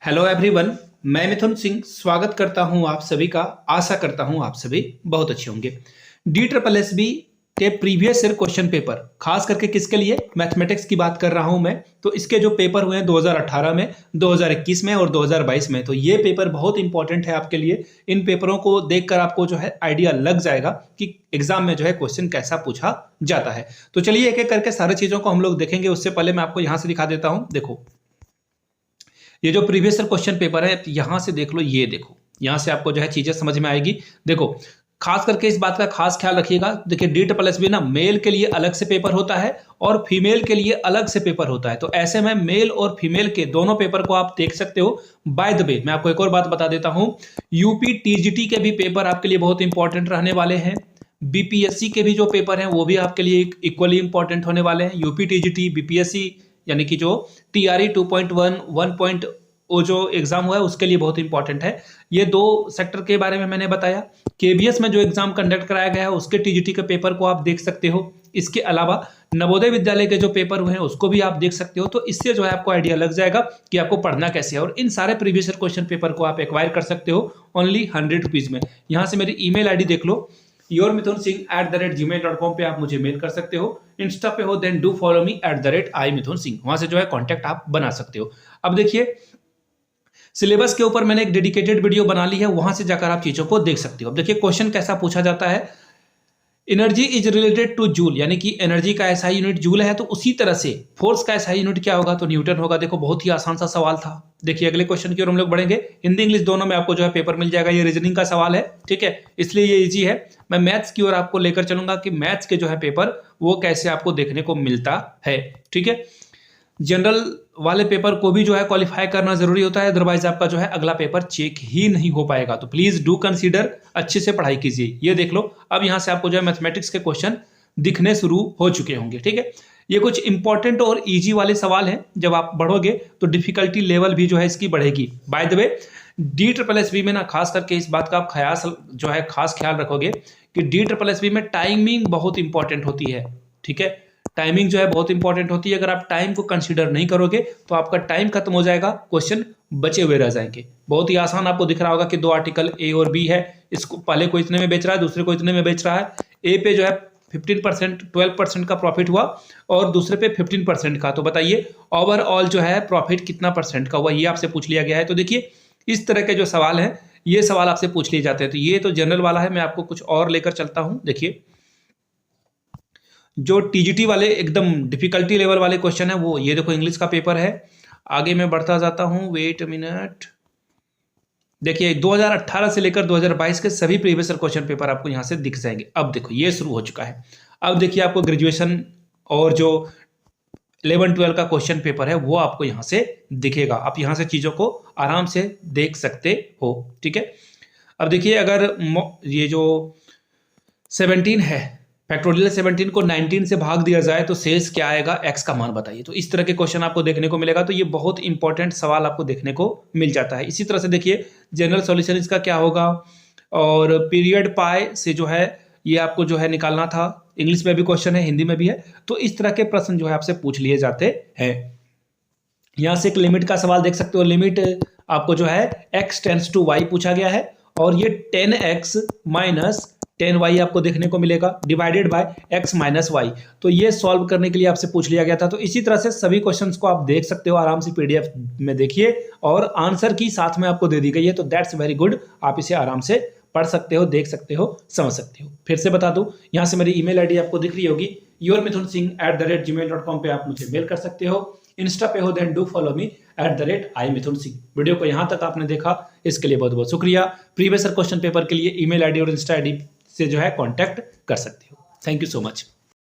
Hello everyone, मैं मिथुन सिंह स्वागत करता हूं आप सभी का। आशा करता हूं आप सभी बहुत अच्छे होंगे। DSSB के प्रीवियस ईयर क्वेश्चन पेपर, खास करके किसके लिए, मैथमेटिक्स की बात कर रहा हूं मैं। तो इसके जो पेपर हुए हैं 2018 में, 2021 में और 2022 में, तो ये पेपर बहुत इंपॉर्टेंट है आपके लिए। इन पेपरों को देखकर आपको जो है आइडिया लग जाएगा कि एग्जाम में जो है क्वेश्चन कैसा पूछा जाता है। तो चलिए एक एक करके सारी चीजों को हम लोग देखेंगे। उससे पहले मैं आपको यहां से दिखा देता हूं। देखो, ये जो प्रीवियस ईयर क्वेश्चन पेपर है, यहां से देख लो, ये देखो, यहां से आपको जो है चीजें समझ में आएगी। देखो, खास करके इस बात का खास ख्याल रखिएगा। देखिए, DSSB ना मेल के लिए अलग से पेपर होता है और फीमेल के लिए अलग से पेपर होता है। तो ऐसे में मेल और फीमेल के दोनों पेपर को आप देख सकते हो। बाय द वे, मैं आपको एक और बात बता देता हूं, यूपी TGT के भी पेपर आपके लिए बहुत इंपॉर्टेंट रहने वाले हैं। BPSC के भी जो पेपर हैं वो भी आपके लिए इक्वली इंपॉर्टेंट होने वाले हैं। यूपी TGT, BPSC यानी कि जो TRE 2.1 1.0 जो एग्जाम हुआ है उसके लिए बहुत इंपॉर्टेंट है। ये दो सेक्टर के बारे में मैंने बताया। KBS में जो एग्जाम कंडक्ट कराया गया है उसके TGT के पेपर को आप देख सकते हो। इसके अलावा नवोदय विद्यालय के जो पेपर हुए हैं उसको भी आप देख सकते हो। तो इससे जो है आपको आइडिया लग जाएगा कि आपको पढ़ना कैसे है। और इन सारे प्रीवियस ईयर क्वेश्चन पेपर को आप एक्वायर कर सकते हो ओनली 100 रुपीज में। यहाँ से मेरी ईमेल ID देख लो, yourmithunSingh@gmail.com पे आप मुझे मेल कर सकते हो। इंस्टा पे हो then do follow me @iMithunSingh, वहां से जो है कांटेक्ट आप बना सकते हो। अब देखिए, सिलेबस के ऊपर मैंने एक डेडिकेटेड वीडियो बना ली है, वहां से जाकर आप चीजों को देख सकते हो। अब देखिए क्वेश्चन कैसा पूछा जाता है। Energy is related two joule, यानी कि एनर्जी का ऐसा यूनिट जूल है, तो उसी तरह से फोर्स का ऐसा यूनिट क्या होगा, तो न्यूटन होगा। देखो, बहुत ही आसान सा सवाल था। देखिए अगले क्वेश्चन की ओर हम लोग बढ़ेंगे। हिंदी इंग्लिश दोनों में आपको जो है पेपर मिल जाएगा। ये रीजनिंग का सवाल है, ठीक है, इसलिए ये इजी है। मैं मैथ्स की ओर आपको लेकर चलूंगा कि मैथ्स के जो है पेपर वो कैसे आपको देखने को मिलता है, ठीक है। जनरल वाले पेपर को भी जो है क्वालिफाई करना जरूरी होता है, अदरवाइज आपका जो है अगला पेपर चेक ही नहीं हो पाएगा। तो प्लीज डू कंसीडर, अच्छे से पढ़ाई कीजिए। ये देख लो, अब यहां से आपको जो है मैथमेटिक्स के क्वेश्चन दिखने शुरू हो चुके होंगे, ठीक है। ये कुछ इंपॉर्टेंट और इजी वाले सवाल हैं। जब आप बढ़ोगे तो डिफिकल्टी लेवल भी जो है इसकी बढ़ेगी। बाय द वे, DSSB में ना खास करके इस बात का आप जो है खास ख्याल रखोगे कि DSSB में टाइमिंग बहुत इंपॉर्टेंट होती है, ठीक है। टाइमिंग जो है बहुत इंपॉर्टेंट होती है। अगर आप टाइम को कंसीडर नहीं करोगे तो आपका टाइम खत्म हो जाएगा, क्वेश्चन बचे हुए रह जाएंगे। बहुत ही आसान आपको दिख रहा होगा कि दो आर्टिकल A और B है, इसको पहले को इतने में बेच रहा है, दूसरे को इतने में बेच रहा है। A पे जो है 15% 12% का प्रॉफिट हुआ और दूसरे पे 15% का। तो बताइए ओवरऑल जो है प्रॉफिट कितना परसेंट का हुआ, ये आपसे पूछ लिया गया है। तो देखिए, इस तरह के जो सवाल हैं ये सवाल आपसे पूछ लिए जाते हैं। तो ये तो जनरल वाला है, मैं आपको कुछ और लेकर चलता हूं। देखिए, जो TGT वाले एकदम डिफिकल्टी लेवल वाले क्वेश्चन है वो ये देखो, इंग्लिश का पेपर है। आगे मैं बढ़ता जाता हूं, वेट मिनट। देखिए 2018 से लेकर 2022 के सभी प्रीवियस ईयर क्वेश्चन पेपर आपको यहां से दिख जाएंगे। अब देखो ये शुरू हो चुका है। अब देखिए आपको ग्रेजुएशन और जो 11-12 का क्वेश्चन पेपर है वो आपको यहां से दिखेगा। आप यहां से चीजों को आराम से देख सकते हो, ठीक है। अब देखिए, अगर ये जो 17 है, फैक्टोरियल 17 को 19 से भाग दिया जाए तो शेष क्या आएगा, x का मान बताइए। तो इस तरह के क्वेश्चन आपको देखने को मिलेगा। तो ये बहुत इंपॉर्टेंट सवाल आपको देखने को मिल जाता है। इसी तरह से देखिए, जनरल सॉल्यूशन इसका क्या होगा, और पीरियड पाई से जो है ये आपको जो है निकालना था। इंग्लिश में भी क्वेश्चन है, हिंदी में भी है। तो इस तरह के प्रश्न जो है आपसे पूछ लिए जाते हैं। यहां से एक लिमिट का सवाल देख सकते हो। लिमिट आपको जो है x टेंड्स टू y पूछा गया है, और ये 10x माइनस 10y आपको देखने को मिलेगा divided by x minus y. तो ये सॉल्व करने के लिए आपसे पूछ लिया गया था। तो इसी तरह से सभी क्वेश्चंस को आप देख सकते हो आराम से, PDF में देखिए, और आंसर की साथ में आपको दे दी गई है। तो दैट्स वेरी गुड, आप इसे आराम से पढ़ सकते हो, देख सकते हो, समझ सकते हो। फिर से बता दूं, यहां से मेरी ईमेल ID आपको दिख रही होगी, yourmithunSingh@gmail.com पे आप मुझे मेल कर सकते हो। इंस्टा पे हो then do follow me @iMithunSingh। Video को यहां तक आपने देखा, इसके लिए बहुत बहुत शुक्रिया। प्रीवियस ईयर क्वेश्चन पेपर के लिए ईमेल ID और इंस्टा ID से जो है कांटेक्ट कर सकते हो। Thank you so much.